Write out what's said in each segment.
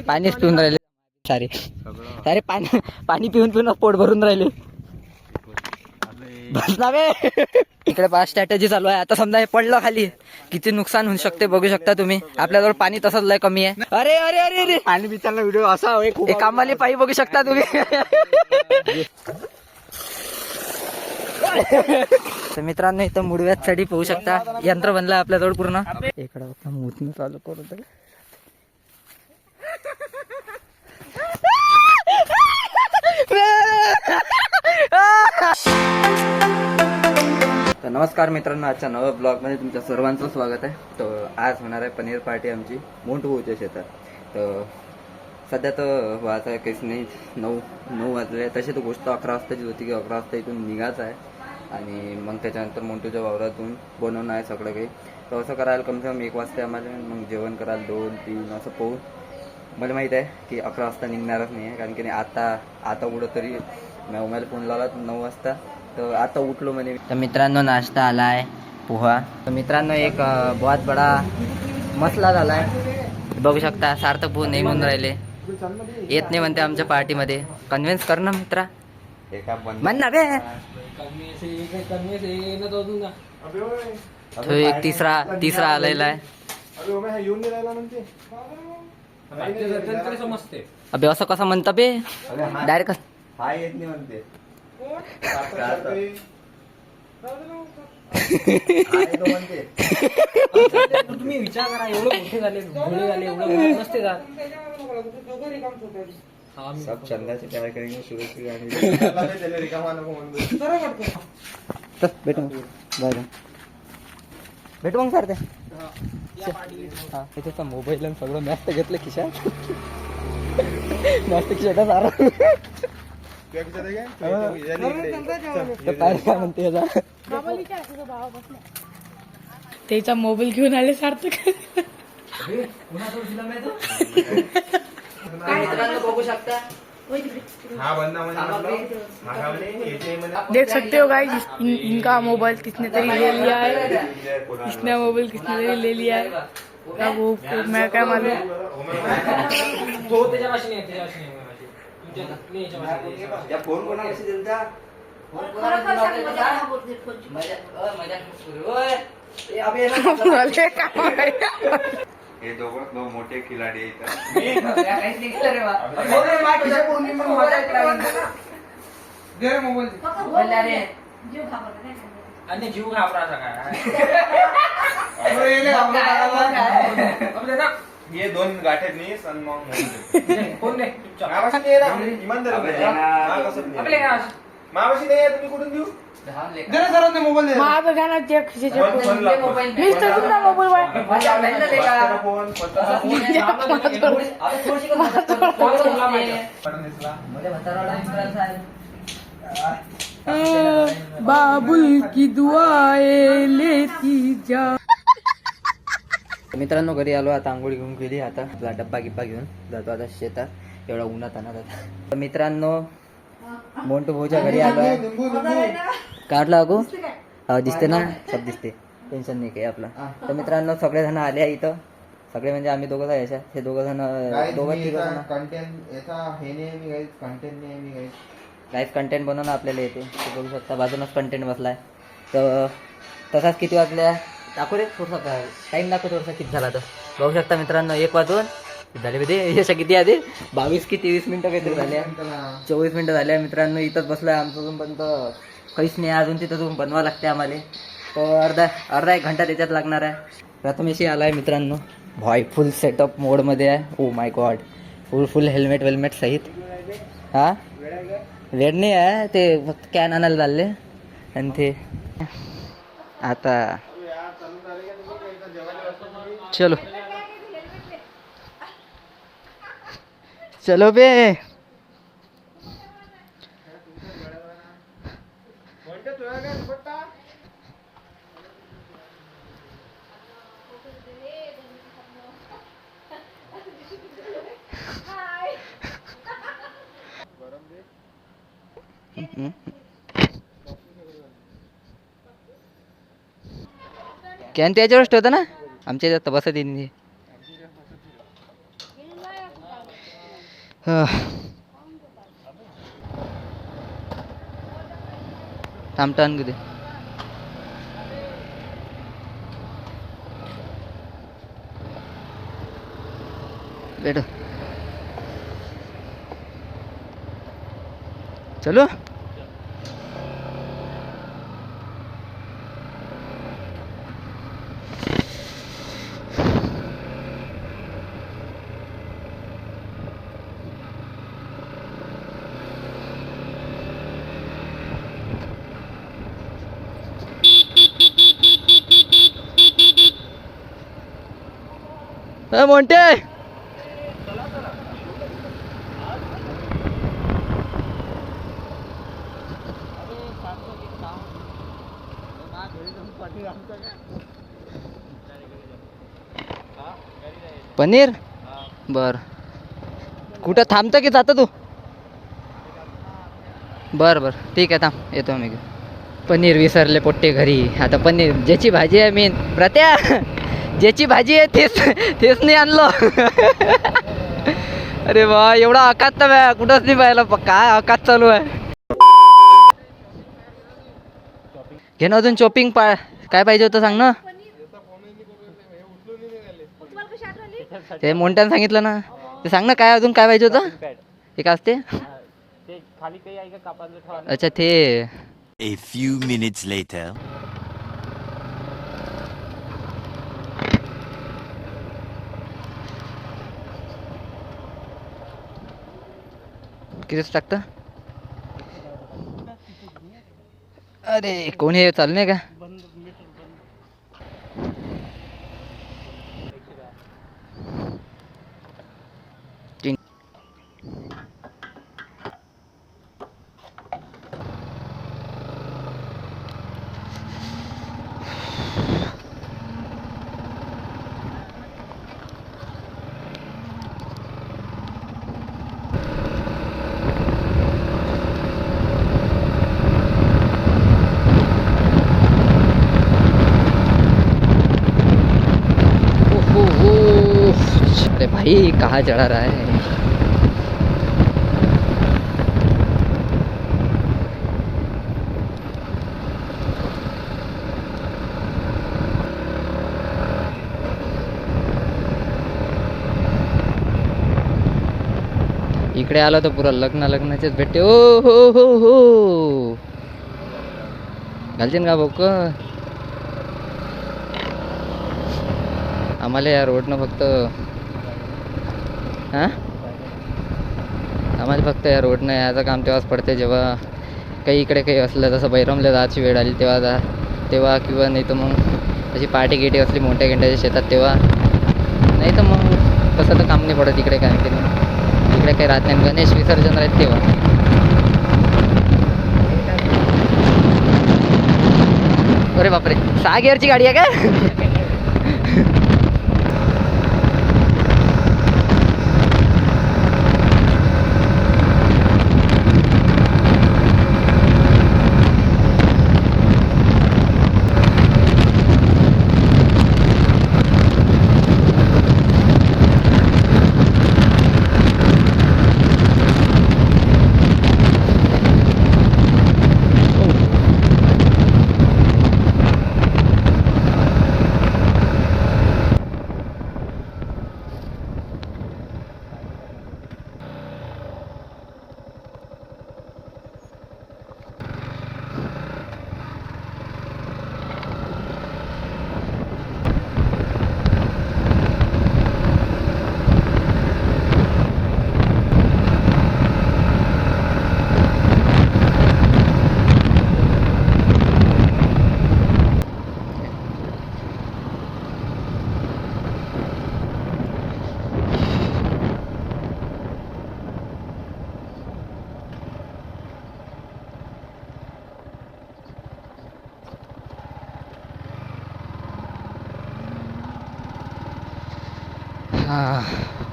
पाणीच पिऊन राहिले सारे सारे पाणी पिऊन पिऊन पोट भरून राहिले. बस ना बे. इकडे पहा स्ट्रॅटेजी चालू आहे. आता समजा हे पडलं खाली किती नुकसान होऊ शकते बघू शकता तुम्ही. आपल्याजवळ पाणी तसंच लय कमी आहे. अरे अरे अरे अरे पाणी बिचारला व्हिडिओ असा एक कामाली पायी बघू शकता तुम्ही. तर मित्रांनो इथं मुडव्यासाठी पाहू शकता यंत्र बनलं आपल्याजवळ पूर्ण. इकडे मुतणं चालू करत आहे. तर नमस्कार मित्रांनो, आजच्या नव्या ब्लॉगमध्ये तुमच्या सर्वांचं स्वागत आहे. तर आज होणार आहे पनीर पार्टी आमची मोंटू भाऊच्या शेतात. तर सध्या तर वाजता काहीच नाही, 9 वाजले आहे. तशी तर गोष्ट 11 वाजताची होती की 11 वाजता इथून निघायचं आहे आणि मग त्याच्यानंतर मोंटूच्या वावरातून बनवणं आहे सगळं काही. तर असं करायला कम से कम 1 वाजता आम्हाला, मग जेवण करायला 2-3 असं पाहून. मला माहीत आहे की 11 वाजता निघणारच नाही आहे, कारण की आता उडं तरी मला फोन लावला 9 वाजता. तर आता उठलो म्हणे. तर मित्रांनो नाश्ता आला आहे पोहा. तर मित्रांनो एक बहुत बडा मसला झाला आहे बघू शकता. सार्थक भाऊ नाही म्हणून राहिले, येत नाही म्हणते आमच्या पार्टीमध्ये. कन्व्हिन्स कर ना मित्रा, म्हण ना बे. तो एक तिसरा आलेला आहे. अबे असं कसं म्हणता बे डायरेक्ट. हा येत नाही म्हणते. तुम्ही विचार करा, एवढे मोठे झाले एवढे नसते जात. सब चंदाचे तयार करेंगे सुरेश आणि भेटू मग सर. ते मोबाईल सगळं मॅस्ट घेतलं खिशात. मॅस्ट खिशात सारा त्याचा मोबाईल घेऊन आले सार्थक. बघू शकता देख सकते हो गाइस, इनका मोबाइल किसने तरी ले लिया है. इसने मोबाइल किसने तरी ले लिया है. अब वो मैं क्या मालूम. फोन कोणाला दिलता. हे दोन मोठे खिलाडी आणि जीव घाबरायचा काय. हे 2 गाठे नाही सन कोण नाही मावशी नाही तुम्ही कुठून देऊ. बाबुल की दुआएं लेती जा. मित्रांनो घरी आलो, आता आंघोळी घेऊन गेली. आता आपला डब्बा गिब्बा घेऊन जातो आता शेतात. एवढा उन्हात आणत आता. तर मित्रांनो मोंटू भाऊच्या घरी आलो आहे. काढला अगो दिसते ना, सब दिसते, टेन्शन नाही काही आपला. तर मित्रांनो सगळेजण आले आहे इथं. सगळे म्हणजे आम्ही दोघं आहे याच्यात. हे दोघं जण लाईव्ह कंटेंट बनवणं आपल्याला येते. ते बघू शकता बाजूनच कंटेंट बसलाय. तर तसाच किती वाजल्या दाखव रे थोडसा टाईम दाखव थोडासा किती झाला. तर बघू शकता मित्रांनो 1 वाजून झाले ते यशा किती आधी 22 की 23 मिनिटं काहीतरी झाल्या. 24 मिनिटं झाल्या मित्रांनो. इथंच बसलोय आमचं अजून पण काहीच नाही अजून. तिथं अजून बनवावं लागते आम्हाला. तर अर्धा 1 घंटा त्याच्यात लागणार आहे. प्रथमेशी आलाय मित्रांनो. भाई फुल सेटअप मोडमध्ये आहे. Oh my God, full helmet सहित. हा वेळ नाही आहे, ते फक्त कॅन आणायला चालले. आणि ते आता चलो बे. कॅन त्याच्यावरच ठेवतं ना आमच्या याच्यात बसत येईल. थांबतान किती बेटा चलो मोंटे पनीर बर कुठं थांबतं की जातं तू बर बर ठीक आहे थांब येतो मी पनीर विसरले पोट्टे घरी आता पनीर ज्याची भाजी आहे मेन प्रत्या ज्याची भाजी आहे तेच नाही आणलं अरे वा एवढा अकात तर कुठंच नाही पाहिलं काय अकात चालू आहे घे ना अजून शॉपिंग काय पाहिजे होतं सांग ना ते मोंट्यानं सांगितलं ना ते सांग ना काय अजून काय पाहिजे होतं ते काय असते अच्छा ते A few minutes later. कितीच टाकतं अरे कोण हे चालू नाही का अरे भाई कहाँ चढ़ा रहा है इकडे आलो तर पुरा लग्नाचेच भेटते ओ हो घालशील का बोक आम्हाला या रोडनं फक्त हां आम्हाला फक्त या रोडनं याचं काम तेव्हाच पडते जेव्हा काही इकडे काही असलं जसं बैरमला जायची वेळ आली तेव्हा किंवा नाही तर मग अशी पार्टी गिटी असली मोठ्या गेंड्याच्या शेतात तेव्हा नाही तर मग तसं तर काम नाही पडत इकडे कारण की नाही इकडे काही राहत नाही गणेश विसर्जन राहत तेव्हा अरे बापरे 6 गिअरची गाडी आहे का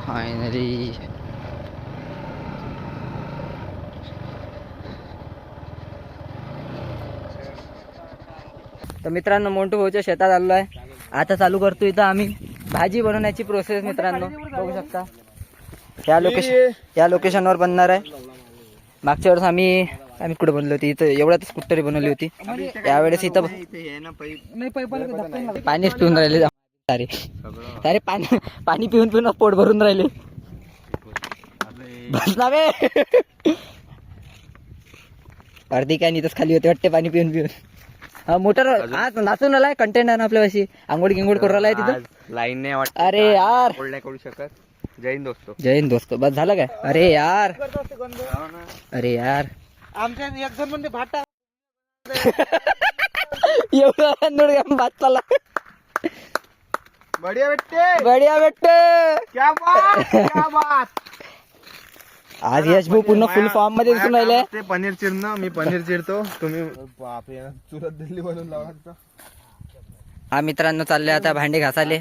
फायनली तर मित्रांनो मोंटू भाऊच्या शेतात आलो आहे आता चालू करतो इथं आम्ही भाजी बनवण्याची प्रोसेस मित्रांनो बघू शकता या लोकेशनवर बनणार आहे. मागच्या वेळेस आम्ही कुठे बनवली होती, इथं एवढ्यातच कुठतरी बनवली होती. यावेळेस इथं पाणीच पिऊन राहिले सारे पाणी पिऊन पिऊन पोट भरून राहिले. बस ना बे. अर्धी काय इथंच खाली होते वाटते पाणी पिऊन पिऊन. हा मोटर आज नाचून आलाय, कंटेंट आहे ना आपल्यापाशी. आंघोळ गिंगोळ करून राहिलाय तिथं. लाईन नाही वाटत. अरे यार, नाही करू शकत. जय हिंद दोस्तो. जय हिंद दोस्तो. बस झालं काय? अरे यार, अरे यार, आमच्या एक जण म्हणजे भाटा एवढं भात चालला. बढिया भेटते. बढिया भेटते. क्या बात. आज यश भाऊ पूर्ण फुल फॉर्म मध्ये दिसून राहिले. ते पनीर चिरणं, मी पनीर चिरतो, तुम्ही बापरे चुरत दिल्ली बनवून लावा. हा मित्रांनो, चालले आता भांडे घासाले.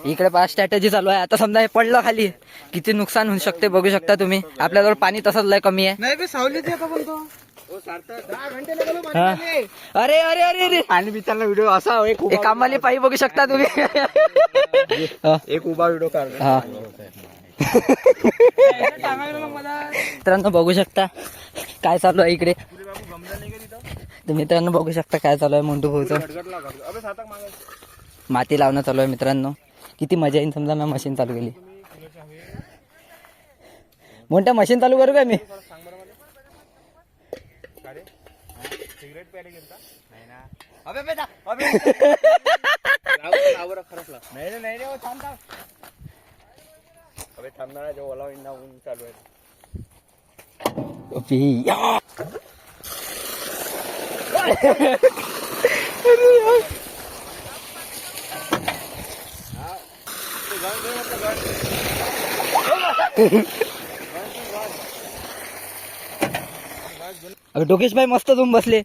इकडे पाच स्ट्रॅटेजी चालू आहे. आता समजा हे पडलं खाली, किती नुकसान होऊ शकते बघू शकता तुम्ही. आपल्याजवळ पाणी तसंच लय कमी आहे. नाही बे, सावलीत येतो बोलतो. हा. अरे अरे अरे अरे, आणि बिचारला व्हिडिओ असा एक कामाली पायी बघू शकता तुम्ही. हा. एक उभा व्हिडिओ काढला. हा. मित्रांनो बघू शकता काय चालू आहे इकडे. तर मित्रांनो बघू शकता काय चालू आहे मोंटू भाऊचं. माती लावणं चालू आहे मित्रांनो. किती मजा येईल समजा मी मशीन चालू केली. मोठ्या मशीन चालू करू का मी? थांबणार जो ओला इंडा चालू आहे. डोकेश भाई मस्त तुम्ही बसले.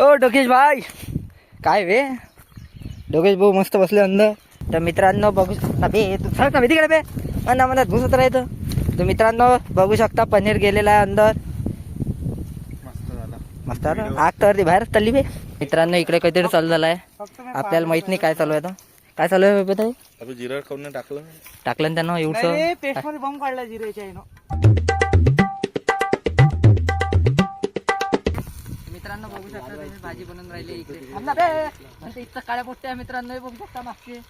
ओ डोकेश भाई, काय वे डोकेश भाऊ मस्त बसले अंदर. तर मित्रांनो बघू शकता बे, तू सांग ना तिकडे बे, अंदा मनात घुसत राहायचं. तर मित्रांनो बघू शकता पनीर गेलेला आहे अंदर. मस्त आग तर बाहेर चालली बे. मित्रांनो इकडे काहीतरी चालू झालं आहे. आपल्याला माहित नाही काय चालू आहे. काय चालू आहे बे? अबे जिरा खाऊन टाकलं टाकलं त्यांना एवढं. पेस्ट मध्ये बॉम्ब काढला जिरेच्या आहे ना. मित्रांनो बघू शकता तुम्ही भाजी बनवून राहिली इकडे. इतकं काळ्या पोट्टे आहे मित्रांनो, बघू शकता मागचे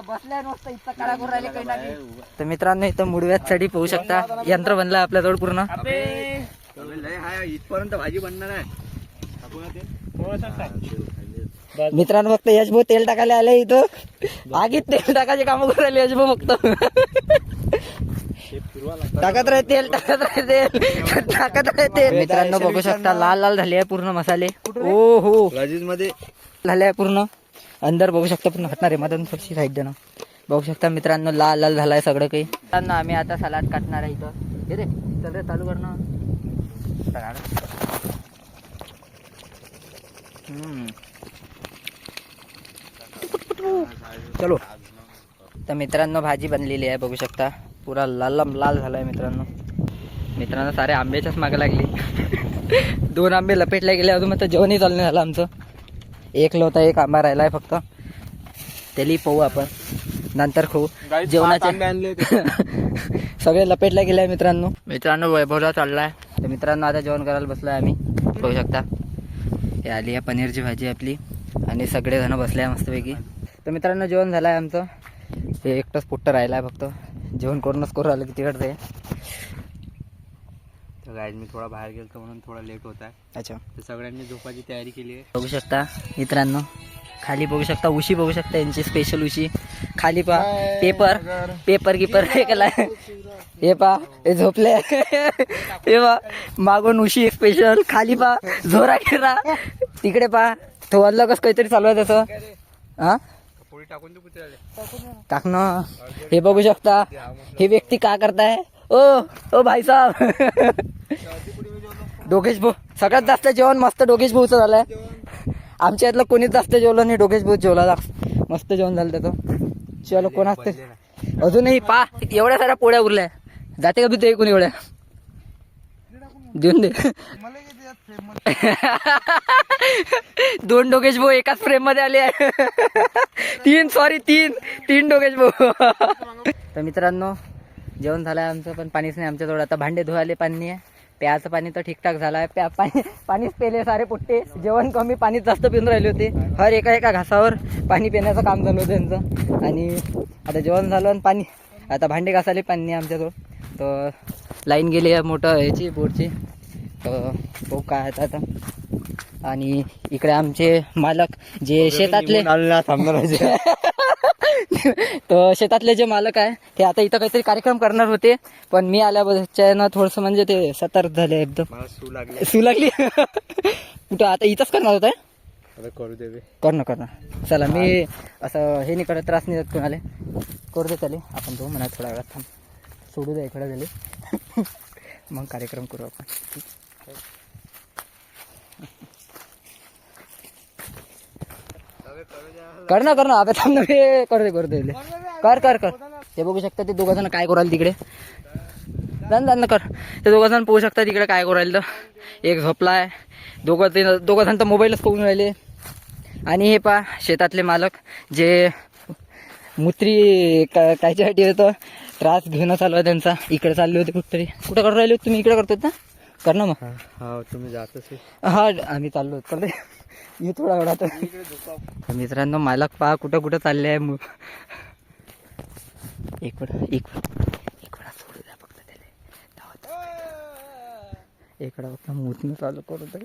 बसल्या मस्त इतकं काळा करून राहिले काही नाही. तर मित्रांनो इथं मुडव्यात साठी पाहू शकता यंत्र बनलं आपल्याजवळ पूर्ण. इथपर्यंत भाजी बनणार आहे. मित्रांनो फक्त यश भाऊ तेल टाकायला आले इथं. आगीत तेल टाकायचे काम करून राहिले यश भाऊ फक्त. टाकत राहे तेल, टाकत राहे तेल, टाकत राहे तेल. मित्रांनो बघू शकता लाल लाल झाले आहे पूर्ण मसाले. ओ हो, राजीज मध्ये झाले आहे पूर्ण. अंदर बघू शकता पूर्ण हटणार आहे. मधून थोडीशी साईड देणं. बघू शकता मित्रांनो लाल लाल झालाय सगळं काही. मित्रांनो आम्ही आता सलाड काटणार आहे इथं. हे रे चल रे चालू करणं. चलो. तर मित्रांनो भाजी बनलेली आहे बघू शकता. पुरा लाल लाल झालाय मित्रांनो. मित्रांनो सारे आंब्याच्याच मागे लागली. 2 आंबे लपेटले गेले. अजून मग जेवणही चालू नाही झालं आमचं. एक होता, एक आंबा राहिलाय फक्त. त्याली पाहू आपण नंतर खाऊ. जेवणाचे सगळे लपेटले गेले मित्रांनो. मित्रांनो वैभवला चाललाय. तर मित्रांनो आता जेवण करायला बसलोय आम्ही. पाहू शकता हे आली आहे पनीरची भाजी आपली आणि सगळे जण बसले आहे मस्तपैकी. तर मित्रांनो जेवण झालं आहे आमचं. हे एकटंच पुट्ट राहिलं आहे फक्त. जेवण करूनच करू राहिलं किती वेळ ते. तर गाईज मी थोडा बाहेर गेलो म्हणून थोडा लेट होत आहे. अच्छा, तर सगळ्यांनी झोपाची तयारी केली आहे. बघू शकता मित्रांनो खाली बघू शकता उशी बघू शकता यांची स्पेशल उशी. खाली पा पेपर गिपर हे केलाय. हे पा हे झोपले. हे पा मागून उशी स्पेशल. खाली पा झोरा खेरा. तिकडे पा तो अल्लं कसं काहीतरी चालू आहे त्याचं. हा पोळी टाकून तू कुठे टाक ना. हे बघू शकता हे व्यक्ती का करताय. ओ भाई साहब. डोकेश भाऊ सगळ्यात जास्त जेवण मस्त डोकेश भाऊचं झालंय. आमच्या यातलं कोणीच जास्त जेवलं नाही. डोकेश भाऊ जेवला मस्त जेवण झालं त्याचं. चलो कोण असते अजूनही पा एवढ्या साऱ्या पोळ्या उरल्या. जाते का भीती कोणी एवढ्या देऊन दे. 2 डोकेश भाऊ एकाच फ्रेम मध्ये आले आहे. 3 डोकेश भाऊ. तर मित्रांनो जेवण झालं आहे आमचं, पण पाणीच नाही आमच्याजवळ. आता भांडे धुवायला पाणी आहे, प्यायचं पाणी तर ठीकठाक झालं आहे. पाणीच पेले सारे पुट्टे. जेवण कमी, पाणीच जास्त पिऊन राहिले होते. हर एका घासावर पाणी पिण्याचं काम झालं होतं त्यांचं. आणि आता जेवण झालं आणि पाणी, आता भांडे घासायला पाणी नाही आमच्याजवळ. तर लाईन गेली आहे मोठं याची बोरची. तर तो काय आता. आणि इकडे आमचे मालक जे शेतातले तर शेतातले जे मालक आहे ते आता इथं काहीतरी कार्यक्रम करणार होते, पण मी आल्याच्यानं थोडंसं म्हणजे ते सतर्क झाले एकदम. सू लागली कुठं आता इथंच करणार होतं. करू दे कर ना चला. मी असं हे नाही करत, त्रास नाही देत कोणाला. करू दे चालेल. आपण जाऊ म्हणा थोडा वेळात. थांब, सोडू दे इकडे झाले मग कार्यक्रम करू आपण. कर ना अबे थांब ना. करू दे कर. ते बघू शकता ते दोघं जण काय करायला तिकडे. जाण कर. ते दोघं जण पोहू शकता तिकडे काय करायला. तर एक झोपलाय, दोघं जण तर मोबाईलच पाहून राहिले. आणि हे पा शेतातले मालक जे मूत्री कायच्यासाठी येतं, त्रास घेणं चालू आहे त्यांचा. इकडे चालले होते कुठतरी. कुठं करून राहिले तुम्ही? इकडे करतोत ना, कर ना मग. हा तुम्ही जातच. हा आम्ही चाललो होतो. करते ये थोडा वेळा. तर मित्रांनो मालक पहा कुठं चालले आहे. एक वेळा सोडू द्या फक्त त्याला. एक वेळा फक्त मुतणं चालू करू दे.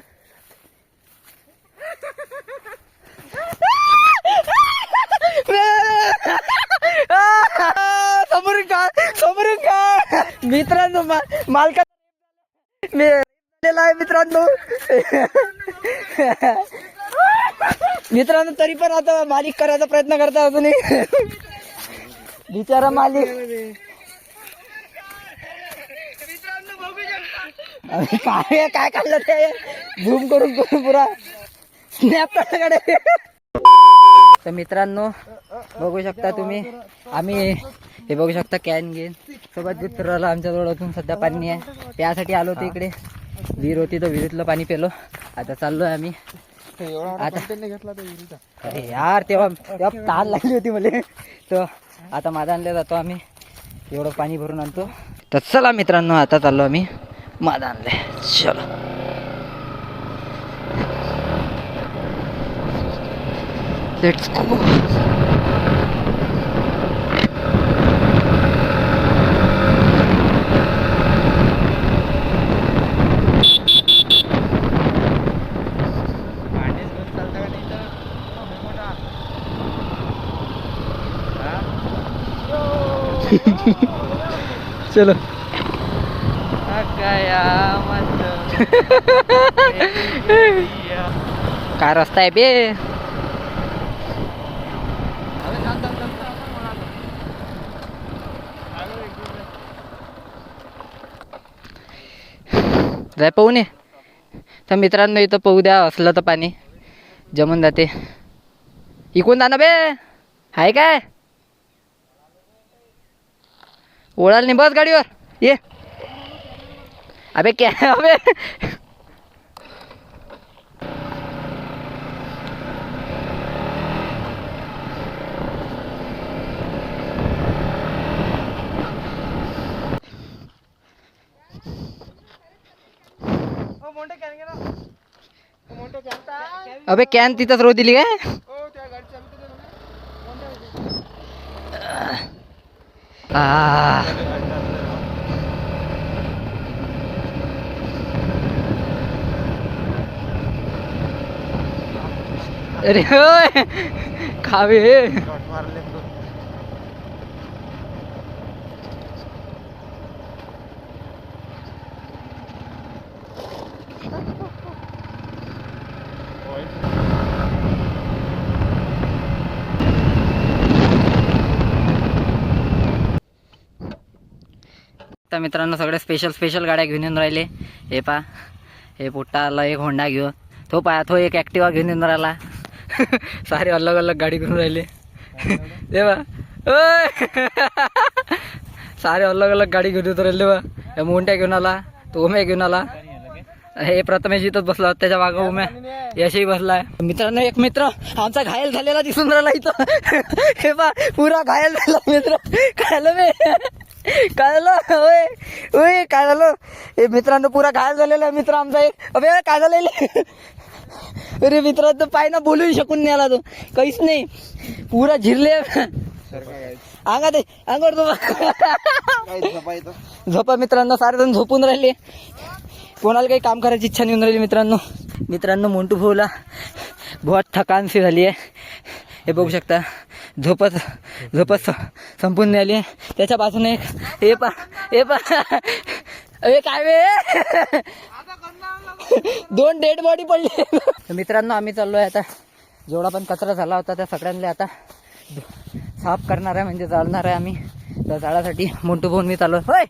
समोरून का मित्रांनो मालका मित्रांनो तरी पण आता मालिक करायचा प्रयत्न करता अजूनही. बिचारा मालिक काय काढलं ते झूम करून पुरा स्नॅप काढले. तर मित्रांनो बघू शकता तुम्ही, आम्ही हे बघू शकता कॅन घेऊन सोबत दूध फिरवलं. आमच्याजवळ अजून सध्या पाणी आहे, त्यासाठी आलो होतो इकडे. विहीर होती तर विहिरीतलं पाणी पेलो. आता चाललोय आम्ही. आता अरे यार तेव्हा ताण लागली होती मला. तर आता मादानला जातो आम्ही, एवढं पाणी भरून आणतो. तर चला मित्रांनो आता चाललो आम्ही मादानला. चलो लेट्स गो. चलो काय रस्ता आहे बे. जाय पाहू नये. तर मित्रांनो इथं पाहू द्या, असलं तर पाणी जमून जाते. इकून जा ना बे. आहे काय ओळाल नाही, बस गाडीवर ये. अबे क्या अबे अबे कॅन तिथंच रो दिली काय. अरे होय खावे. तर मित्रांनो सगळे स्पेशल गाड्या घेऊन येऊन राहिले. हे पा हे पोट्टा आला एक होंडा घेऊन, तो पा तो एक ॲक्टिवा घेऊन येऊन राहिला. सारे अलग गाडी घेऊन राहिले. ते बा सारे अलग गाडी घेऊन येऊन राहिले. बा मोंट्या घेऊन आला, तो उम्या घेऊन आला. हे प्रथमेश इथंच बसला, त्याच्या मागं उम्या यशही बसलाय. मित्रांनो एक मित्र आमचा घायल झालेला दिसून राहिला इथं. हे बा पुरा घायल झाला मित्र. खायला बे काय झालं ओय ओय काय झालं हे मित्रांनो पुरा घायल झालेला आहे मित्र आमचा एक अबे काय झालेलं अरे मित्रांनो पाय ना बोलूही शकून नाही आला तो काहीच नाही पुरा झिरले अंगात अंगावर झोपा मित्रांनो सारे जण झोपून राहिले कोणाला काही काम करायची इच्छा नाही होऊन राहिली मित्रांनो मोंटू भाऊला बहुत थकानशी झाली आहे हे बघू शकता झोपत संपून नाही आली त्याच्या बाजूने हे पा अरे काय वे 2 डेड बॉडी पडली मित्रांनो आम्ही चाललोय आता जेवढा पण कचरा झाला होता त्या सगळ्यांना आता साफ करणार आहे म्हणजे जाळणार आहे आम्ही तर जाळासाठी मोंटू भाऊन मी चाललो होय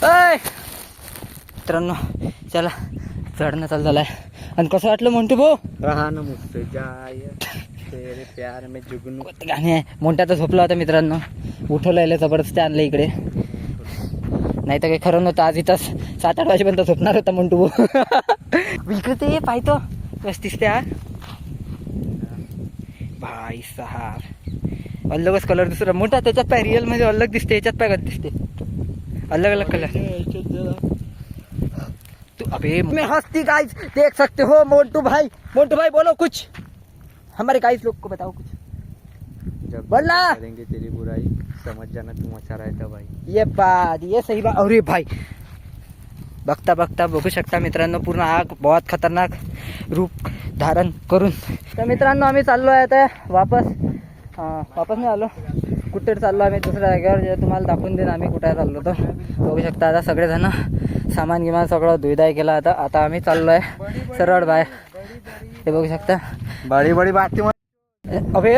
होय मित्रांनो चला चढणं चालू झालंय आणि कसं वाटलं मोंटू भाऊ रहा ना मुझसे जाय तेरे प्यार में जुगनू गाणे आहे मोठ्या तर झोपला होता मित्रांनो उठवलं जबरदस्ती आणलं इकडे नाही तर काही खरं नव्हतं आज इथंच 7-8 वाजेपर्यंत झोपणार होता मोंटू भाऊ इकडे ते पाहतो बस दिसते हा भाई साहेब अलगच कलर दुसरा मोठा त्याच्यात पाय रिअल मध्ये अलग दिसते याच्यात पाय कसं दिसते अलग अलग कलर तू अबे मैं हस्ती गाइस देख सकते हो मोंटू भाई बोलो कुछ हमारे गाइस लोग को बताओ कुछ जब बोलना करेंगे तेरी बुराई समझ जाना तुम अच्छा रहता भाई ये बात ये सही बात अरे भाई बघता बघू शकता मित्रांनो पूर्ण आग बहुत खतरनाक रूप धारण करून तर मित्रांनो आम्ही चाललो आहे आता वापस नाही आलो कुठे चाललो आम्ही दुसऱ्या जागेवर जे तुम्हाला दाखवून देईन आम्ही कुठे चाललो होतो बघू शकता आता सगळेजण सामान गिमान सगळं धुईदाय केला आता आम्ही चाललो आहे सरळ बाय हे बघू शकता बड़ी बड़ी बात अबे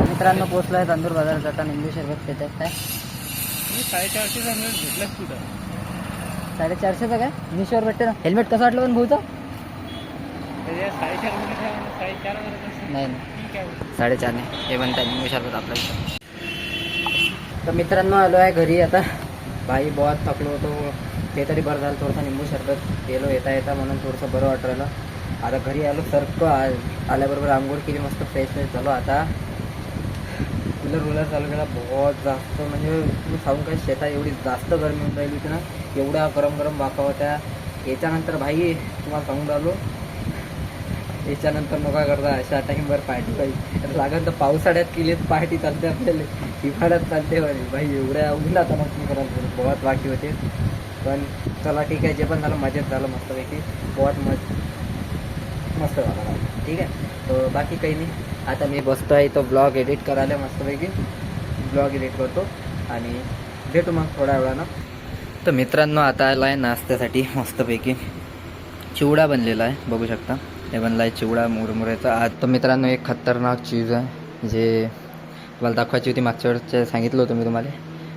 मित्रांनो पोचलोय तांदूर बाजारात जाता निंबू शरबत पितात काय 450 भेटलाच कुठं 450चा काय निशोर भेटते ना हेल्मेट कसं वाटलं पण भाऊचं नाही 4.5 नाही हे म्हणतात निंबू शरबत आपल्याला तर मित्रांनो आलो आहे घरी आता भाई बहुत थकलो होतो ते तरी बरं झालं थोडंसं निंबू शरबत गेलो येता म्हणून थोडंसं बरं वाटत राहिलं आता घरी आलो आल्याबरोबर आंघोळ केली मस्त फ्रेश झालो आता कूलर चालू केला बहुत जास्त म्हणजे तुम्ही सांगू काय शेतात एवढी जास्त गरमी होऊन राहिली होती ना एवढ्या गरम वाका होत्या याच्यानंतर भाई तुम्हाला सांगून राहिलो याच्यानंतर नका करता अशा टाईमवर पार्टी पाहिजे लागत तर पावसाळ्यात केली पार्टी चालते आपल्याला हिवाळ्यात चालते भाई एवढ्या उन्हात नक्की करायला बहुत बाकी होते पण चला ठीक आहे जे पण झालं मजेत झालं मस्तपैकी बहुत मस्त झाला ठीक आहे तर बाकी काही नाही आता मी बसतो आहे तो ब्लॉग एडिट करायला मस्तपैकी ब्लॉग एडिट करतो आणि भेटू मग थोड्या वेळानं तर मित्रांनो आता आला आहे नाश्त्यासाठी मस्तपैकी चिवडा बनलेला आहे बघू शकता हे बनला आहे चिवडा मुरमुऱ्याचा आज तर मित्रांनो एक खतरनाक चीज आहे जे मला दाखवायची होती मागच्या वेळेस सांगितलं होतं मी तुम्हाला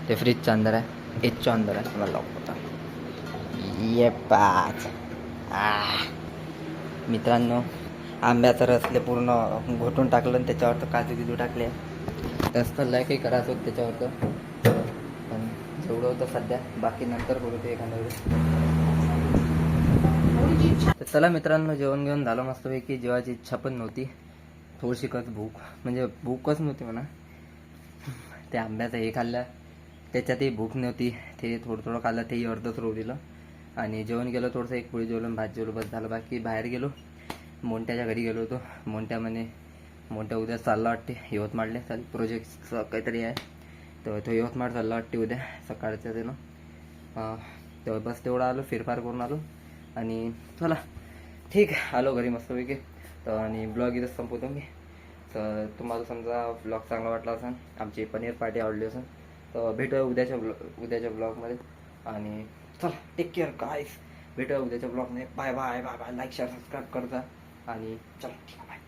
ते फ्रीजच्या अंदर आहे एचच्या अंदर आहे मला होता ये पाच मित्रांनो आंब्याचं रसले पूर्ण घोटून टाकलं आणि त्याच्यावर तर काजू बिजू टाकले जास्त लय काही करायचं होतं त्याच्यावर तर पण जेवढं होतं सध्या बाकी नंतर करू ते एखाद्या वेळेस तर चला मित्रांनो जेवण घेऊन झालं मस्तपैकी जेवायची इच्छा पण नव्हती थोडीशी भूक म्हणजे भूकच नव्हती म्हणा ते आंब्याचं हे खाल्लं त्याच्यातही भूक नव्हती ते थोडं खाल्लं तेही अर्धच रोव दिलं आणि जेवण गेलो थोडंसं एक पोळी जेवलं भात जेवलं बस झालं बाकी बाहेर गेलो मोंट्याच्या घरी गेलो होतो मोंट्या उद्या चालला वाटते यवतमाळला प्रोजेक्टचं काहीतरी आहे तर तो यवतमाळ चालला वाटते उद्या सकाळचं ते ना तर बस तेवढं आलो फेरफार करून आलो आणि चला ठीक आहे आलो घरी मस्तपैकी तर आणि ब्लॉग इथंच संपवतो मी तर तुम्हाला समजा ब्लॉग चांगला वाटला असेल आमची पनीर पार्टी आवडली असेल तर भेटूया उद्याच्या ब्लॉगमध्ये आणि चला टेक केअर गाईस भेटूया उद्याच्या ब्लॉगमध्ये bye bye bye bye like share subscribe करता आणि चला ठीक आहे बाय